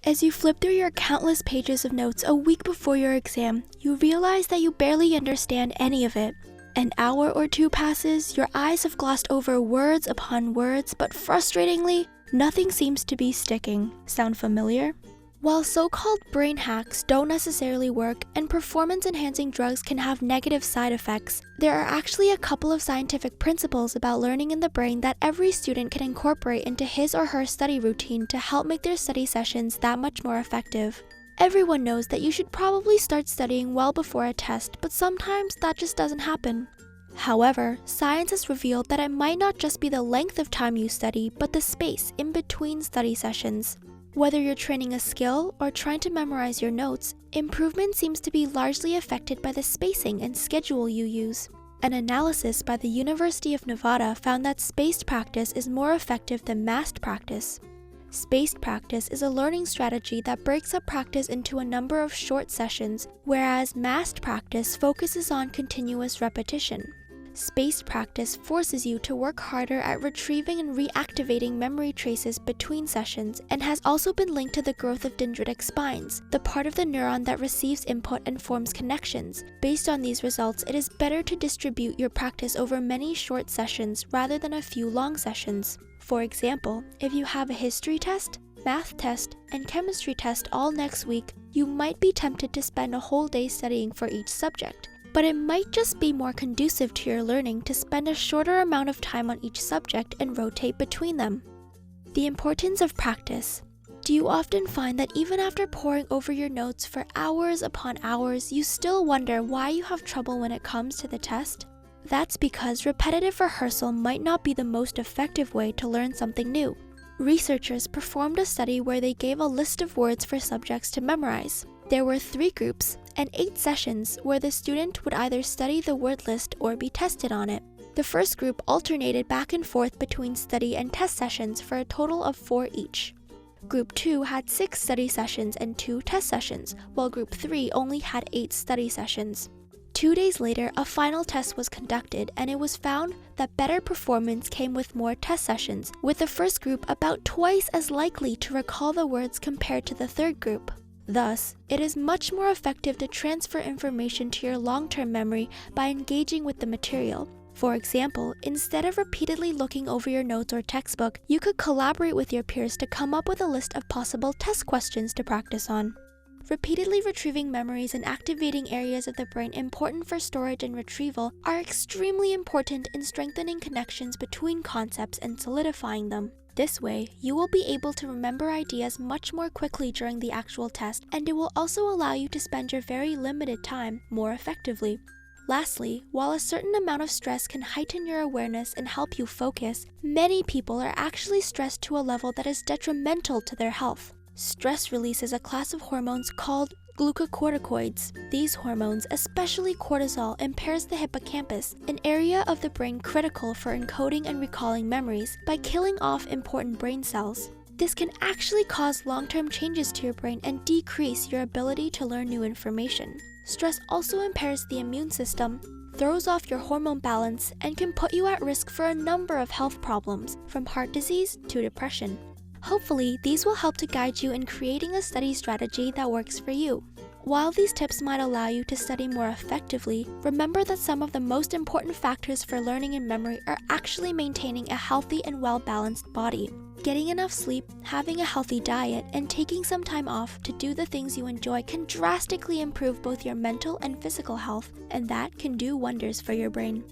As you flip through your countless pages of notes a week before your exam, you realize that you barely understand any of it. An hour or two passes, your eyes have glossed over words upon words, but frustratingly, nothing seems to be sticking. Sound familiar? While so-called brain hacks don't necessarily work and performance-enhancing drugs can have negative side effects, there are actually a couple of scientific principles about learning in the brain that every student can incorporate into his or her study routine to help make their study sessions that much more effective. Everyone knows that you should probably start studying well before a test, but sometimes that just doesn't happen. However, science has revealed that it might not just be the length of time you study, but the space in between study sessions. Whether you're training a skill or trying to memorize your notes, improvement seems to be largely affected by the spacing and schedule you use. An analysis by the University of Nevada found that spaced practice is more effective than massed practice. Spaced practice is a learning strategy that breaks up practice into a number of short sessions, whereas massed practice focuses on continuous repetition. Spaced practice forces you to work harder at retrieving and reactivating memory traces between sessions and has also been linked to the growth of dendritic spines, the part of the neuron that receives input and forms connections. Based on these results, it is better to distribute your practice over many short sessions rather than a few long sessions. For example, if you have a history test, math test, and chemistry test all next week, you might be tempted to spend a whole day studying for each subject. But it might just be more conducive to your learning to spend a shorter amount of time on each subject and rotate between them. The importance of practice. Do you often find that even after poring over your notes for hours upon hours, you still wonder why you have trouble when it comes to the test? That's because repetitive rehearsal might not be the most effective way to learn something new. Researchers performed a study where they gave a list of words for subjects to memorize. There were 3 groups and 8 sessions where the student would either study the word list or be tested on it. The first group alternated back and forth between study and test sessions for a total of 4 each. Group 2 had 6 study sessions and 2 test sessions, while Group 3 only had 8 study sessions. 2 days later, a final test was conducted, and it was found that better performance came with more test sessions, with the first group about twice as likely to recall the words compared to the third group. Thus, it is much more effective to transfer information to your long-term memory by engaging with the material. For example, instead of repeatedly looking over your notes or textbook, you could collaborate with your peers to come up with a list of possible test questions to practice on. Repeatedly retrieving memories and activating areas of the brain important for storage and retrieval are extremely important in strengthening connections between concepts and solidifying them. This way, you will be able to remember ideas much more quickly during the actual test, and it will also allow you to spend your very limited time more effectively. Lastly, while a certain amount of stress can heighten your awareness and help you focus, many people are actually stressed to a level that is detrimental to their health. Stress releases a class of hormones called glucocorticoids. These hormones, especially cortisol, impairs the hippocampus, an area of the brain critical for encoding and recalling memories, by killing off important brain cells. This can actually cause long-term changes to your brain and decrease your ability to learn new information. Stress also impairs the immune system, throws off your hormone balance, and can put you at risk for a number of health problems, from heart disease to depression. Hopefully, these will help to guide you in creating a study strategy that works for you. While these tips might allow you to study more effectively, remember that some of the most important factors for learning and memory are actually maintaining a healthy and well-balanced body. Getting enough sleep, having a healthy diet, and taking some time off to do the things you enjoy can drastically improve both your mental and physical health, and that can do wonders for your brain.